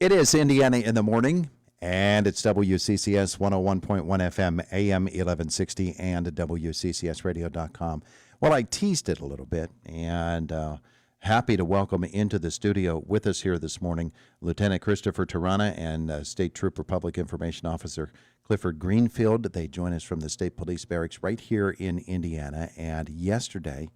It is Indiana in the morning, and it's WCCS 101.1 FM, AM 1160, and WCCSradio.com. Well, I teased it a little bit, and happy to welcome into the studio with us here this morning Lieutenant Christopher Terrana and State Trooper Public Information Officer Clifford Greenfield. They join us from the State Police Barracks right here in Indiana, and yesterday,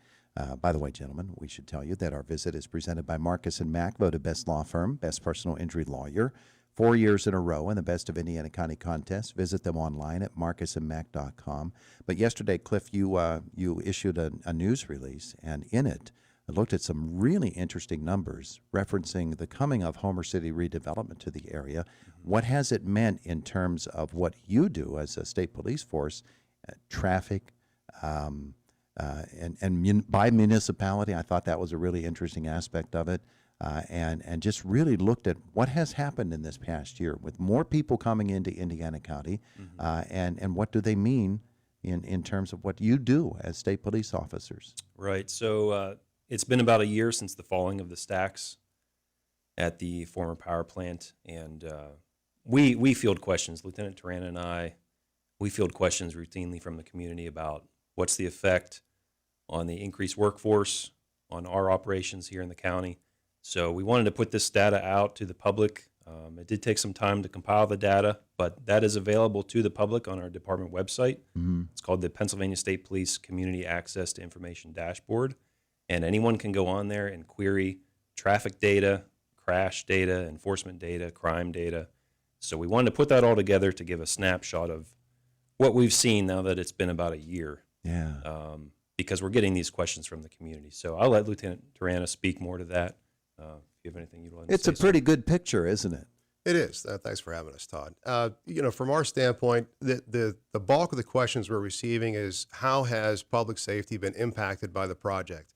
by the way, gentlemen, we should tell you that our visit is presented by Marcus & Mack, voted best law firm, best personal injury lawyer, 4 years in a row in the Best of Indiana County contest. Visit them online at marcusandmack.com. But yesterday, Cliff, you issued a news release, and in it, I looked at some really interesting numbers referencing the coming of Homer City Redevelopment to the area. What has it meant in terms of what you do as a state police force, traffic, and by municipality? I thought that was a really interesting aspect of it, and just really looked at what has happened in this past year with more people coming into Indiana County, and what do they mean in terms of what you do as state police officers. Right. So it's been about a year since the falling of the stacks at the former power plant, and we field questions. Lieutenant Terrana and I, we field questions routinely from the community about what's the effect on the increased workforce, on our operations here in the county. So we wanted to put this data out to the public. It did take some time to compile the data, but that is available to the public on our department website. It's called the Pennsylvania State Police Community Access to Information Dashboard, and anyone can go on there and query traffic data, crash data, enforcement data, crime data. So we wanted to put that all together to give a snapshot of what we've seen now that it's been about a year. Yeah. Because we're getting these questions from the community. So I'll let Lieutenant Terrana speak more to that. If you have anything you'd like to say. It's a pretty good picture, isn't it? It is. Thanks for having us, Todd. From our standpoint, the bulk of the questions we're receiving is how has public safety been impacted by the project?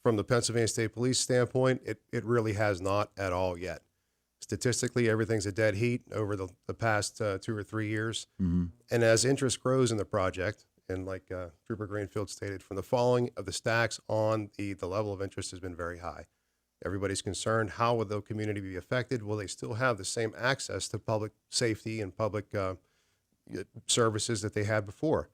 From the Pennsylvania State Police standpoint, it really has not at all yet. Statistically, everything's a dead heat over the past 2 or 3 years. And as interest grows in the project, and like Trooper Greenfield stated, from the falling of the stacks on, the level of interest has been very high. Everybody's concerned, how will the community be affected? Will they still have the same access to public safety and public services that they had before?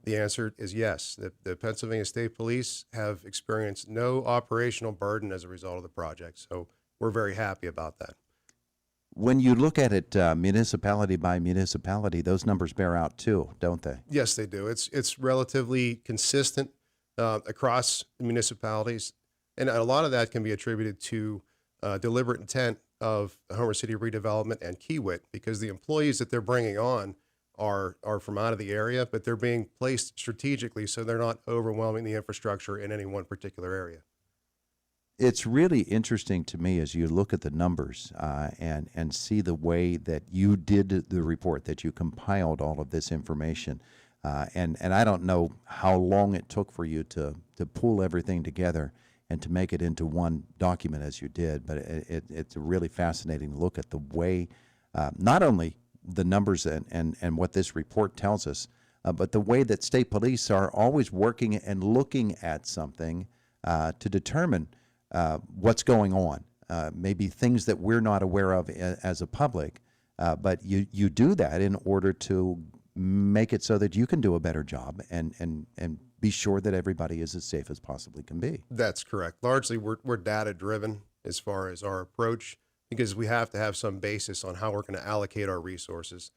The answer is yes. The Pennsylvania State Police have experienced no operational burden as a result of the project, so we're very happy about that. When you look at it municipality by municipality, those numbers bear out too, don't they? Yes, they do. It's relatively consistent across municipalities, and a lot of that can be attributed to deliberate intent of Homer City Redevelopment and Kiewit, because the employees that they're bringing on are from out of the area, but they're being placed strategically so they're not overwhelming the infrastructure in any one particular area. It's really interesting to me as you look at the numbers and see the way that you did the report, that you compiled all of this information. And I don't know how long it took for you to pull everything together and to make it into one document as you did, but it's a really fascinating look at the way, not only the numbers and what this report tells us, but the way that state police are always working and looking at something to determine what's going on, maybe things that we're not aware of as a public, but you do that in order to make it so that you can do a better job and be sure that everybody is as safe as possibly can be. That's correct. Largely, we're data driven as far as our approach, because we have to have some basis on how we're going to allocate our resources.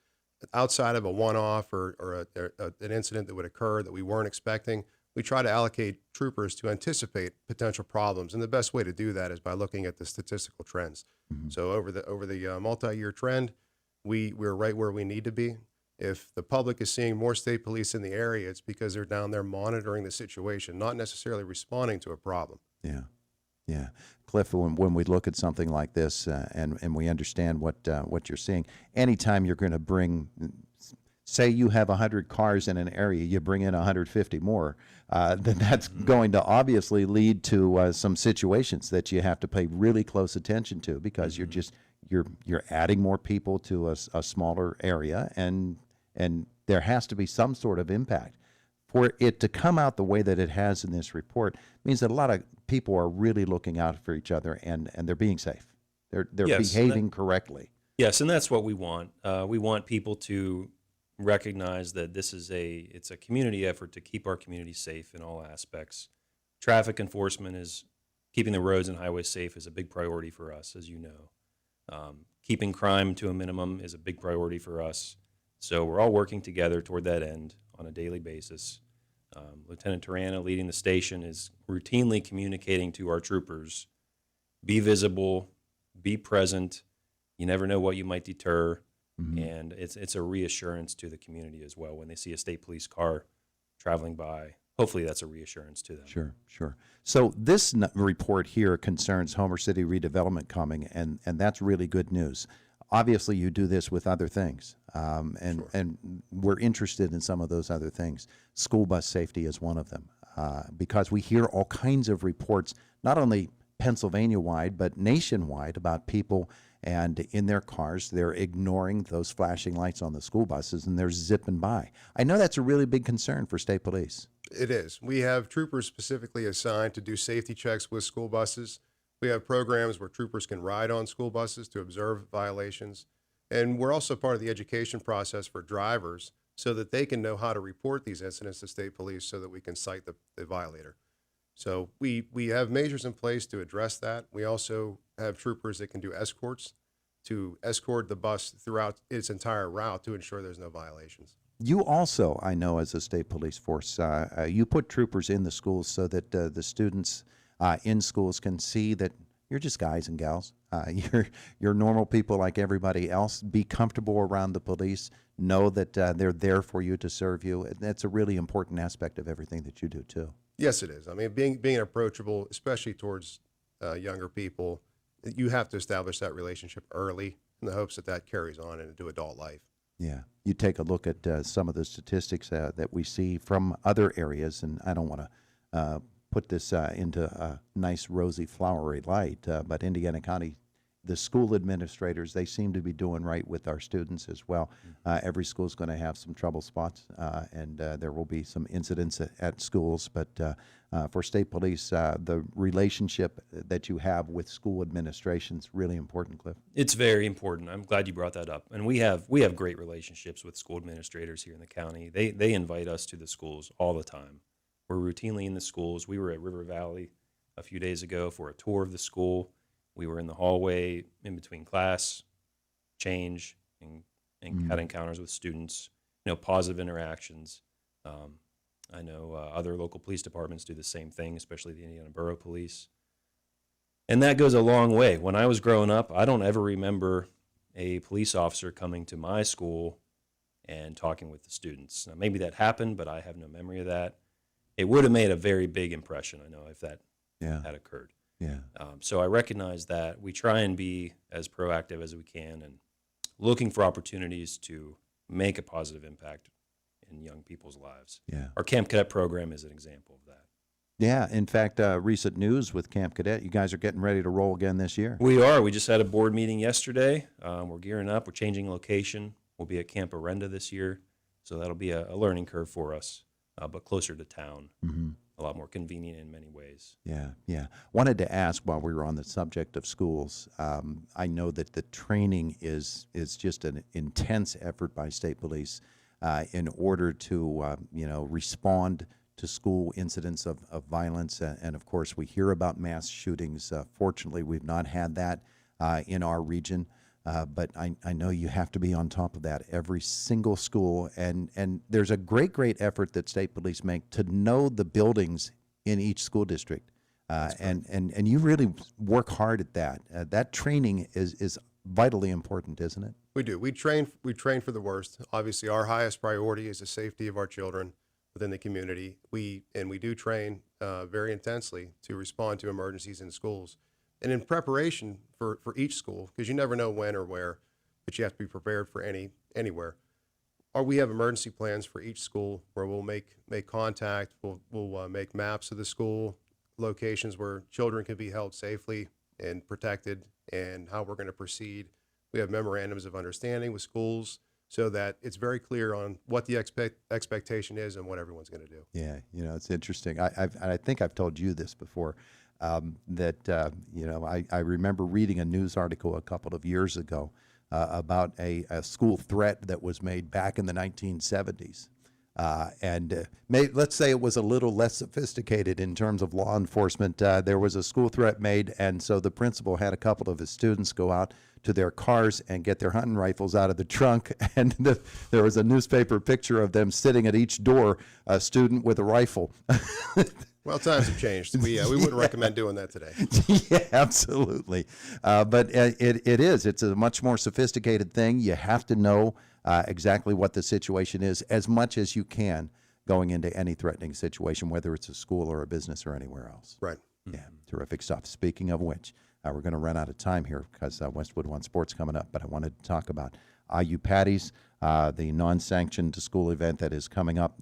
Outside of a one-off or an incident that would occur that we weren't expecting, we try to allocate troopers to anticipate potential problems, and the best way to do that is by looking at the statistical trends. So over the multi-year trend, we're right where we need to be. If the public is seeing more state police in the area, it's because they're down there monitoring the situation, not necessarily responding to a problem. Yeah. Cliff, when we look at something like this and we understand what you're seeing, anytime you're going to bring, say you have 100 cars in an area, you bring in 150 more, then that's going to obviously lead to some situations that you have to pay really close attention to, because you're adding more people to a smaller area, and there has to be some sort of impact. For it to come out the way that it has in this report means that a lot of people are really looking out for each other, and they're being safe. They're Yes, and behaving correctly. Yes, and that's what we want. We want people to recognize that it's a community effort to keep our community safe in all aspects. Traffic enforcement is keeping the roads and highways safe is a big priority for us, as you know. Keeping crime to a minimum is a big priority for us. So we're all working together toward that end on a daily basis. Lieutenant Terrana, leading the station, is routinely communicating to our troopers, be visible, be present. You never know what you might deter. And it's a reassurance to the community as well. When they see a state police car traveling by, hopefully that's a reassurance to them. Sure, sure. So this report here concerns Homer City Redevelopment coming, and that's really good news. Obviously, you do this with other things, and we're interested in some of those other things. School bus safety is one of them, because we hear all kinds of reports, not only Pennsylvania-wide, but nationwide, about people and in their cars, they're ignoring those flashing lights on the school buses, and they're zipping by. I know that's a really big concern for state police. It is. We have troopers specifically assigned to do safety checks with school buses. We have programs where troopers can ride on school buses to observe violations. And we're also part of the education process for drivers so that they can know how to report these incidents to state police so that we can cite the violator. So we have measures in place to address that. We also have troopers that can do escorts to escort the bus throughout its entire route to ensure there's no violations. You also, I know, as a state police force, you put troopers in the schools so that the students in schools can see that you're just guys and gals. You're normal people like everybody else. Be comfortable around the police. Know that they're there for you to serve you. That's a really important aspect of everything that you do, too. Yes, it is. I mean, being approachable, especially towards younger people, you have to establish that relationship early in the hopes that that carries on into adult life. Yeah. You take a look at some of the statistics that we see from other areas, and I don't want to put this into a nice, rosy, flowery light, but Indiana County, the school administrators, they seem to be doing right with our students as well. Every school is going to have some trouble spots, and there will be some incidents at schools, but for state police, the relationship that you have with school administration is really important, Cliff. It's very important. I'm glad you brought that up. And we have great relationships with school administrators here in the county. They invite us to the schools all the time. We're routinely in the schools. We were at River Valley a few days ago for a tour of the school. We were in the hallway in between class, change, and had encounters with students, positive interactions. I know other local police departments do the same thing, especially the Indiana Borough Police. And that goes a long way. When I was growing up, I don't ever remember a police officer coming to my school and talking with the students. Now, maybe that happened, but I have no memory of that. It would have made a very big impression, I know, if that had occurred. Yeah. So I recognize that we try and be as proactive as we can and looking for opportunities to make a positive impact in young people's lives. Yeah. Our Camp Cadet program is an example of that. Yeah. In fact, recent news with Camp Cadet, you guys are getting ready to roll again this year. We are. We just had a board meeting yesterday. We're gearing up. We're changing location. We'll be at Camp Arenda this year. So that'll be a learning curve for us, but closer to town. Mm-hmm. A lot more convenient in many ways. Yeah, yeah. Wanted to ask while we were on the subject of schools, I know that the training is just an intense effort by state police in order to, respond to school incidents of violence. And of course, we hear about mass shootings. Fortunately, we've not had that in our region. But I know you have to be on top of that every single school, and there's a great effort that state police make to know the buildings in each school district, and you really work hard at that. That training is vitally important, isn't it? We do. We train for the worst. Obviously, our highest priority is the safety of our children within the community. We do train very intensely to respond to emergencies in schools. And in preparation for each school, because you never know when or where, but you have to be prepared for anywhere. Or we have emergency plans for each school where we'll make contact. We'll make maps of the school, locations where children can be held safely and protected, and how we're going to proceed. We have memorandums of understanding with schools so that it's very clear on what the expectation is and what everyone's going to do. Yeah, it's interesting. I think I've told you this before. I remember reading a news article a couple of years ago about a school threat that was made back in the 1970s. Let's say it was a little less sophisticated in terms of law enforcement. There was a school threat made, and so the principal had a couple of his students go out to their cars and get their hunting rifles out of the trunk, and there was a newspaper picture of them sitting at each door, a student with a rifle. Well, times have changed. We wouldn't recommend doing that today. Yeah, absolutely. But it's a much more sophisticated thing. You have to know exactly what the situation is as much as you can going into any threatening situation, whether it's a school or a business or anywhere else. Right. Yeah, terrific stuff. Speaking of which, we're going to run out of time here because Westwood One Sports coming up, but I wanted to talk about IU Patties, the non-sanctioned school event that is coming up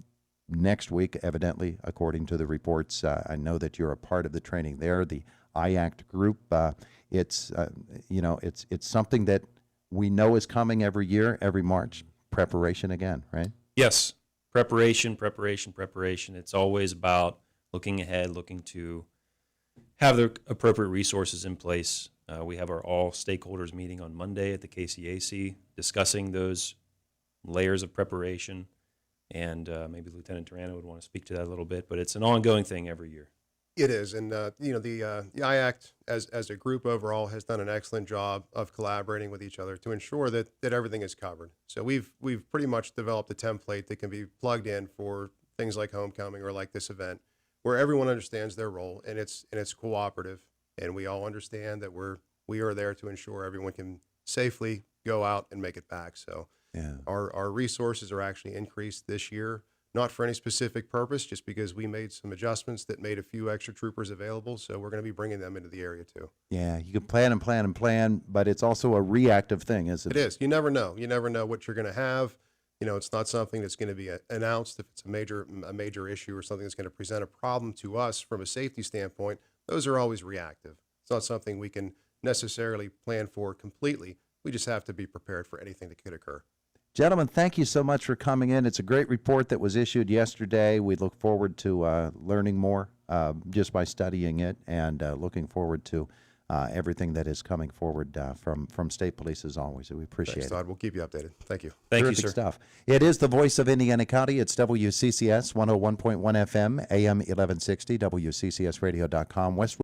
next week, evidently, according to the reports. I know that you're a part of the training there, the IACT group. It's something that we know is coming every year, every March. Preparation again, right? Yes, preparation. It's always about looking ahead, looking to have the appropriate resources in place. We have our all stakeholders meeting on Monday at the KCAC, discussing those layers of preparation. And maybe Lieutenant Terrana would want to speak to that a little bit, but it's an ongoing thing every year. It is, and the IACT as a group overall has done an excellent job of collaborating with each other to ensure that everything is covered. So we've pretty much developed a template that can be plugged in for things like homecoming or like this event, where everyone understands their role and it's cooperative, and we all understand that we are there to ensure everyone can safely go out and make it back. So Yeah. our resources are actually increased this year. Not for any specific purpose, just because we made some adjustments that made a few extra troopers available. So we're going to be bringing them into the area too. Yeah, you can plan and plan and plan, but it's also a reactive thing, isn't it? It is. You never know. You never know what you're going to have. It's not something that's going to be announced if it's a major issue or something that's going to present a problem to us from a safety standpoint. Those are always reactive. It's not something we can necessarily plan for completely. We just have to be prepared for anything that could occur. Gentlemen, thank you so much for coming in. It's a great report that was issued yesterday. We look forward to learning more just by studying it, and looking forward to everything that is coming forward from State Police as always. We appreciate Thanks, it. Todd. We'll keep you updated. Thank you. Thank Terrific you, sir. stuff. It is the voice of Indiana County. It's WCCS 101.1 FM, AM 1160, WCCSradio.com. Westwood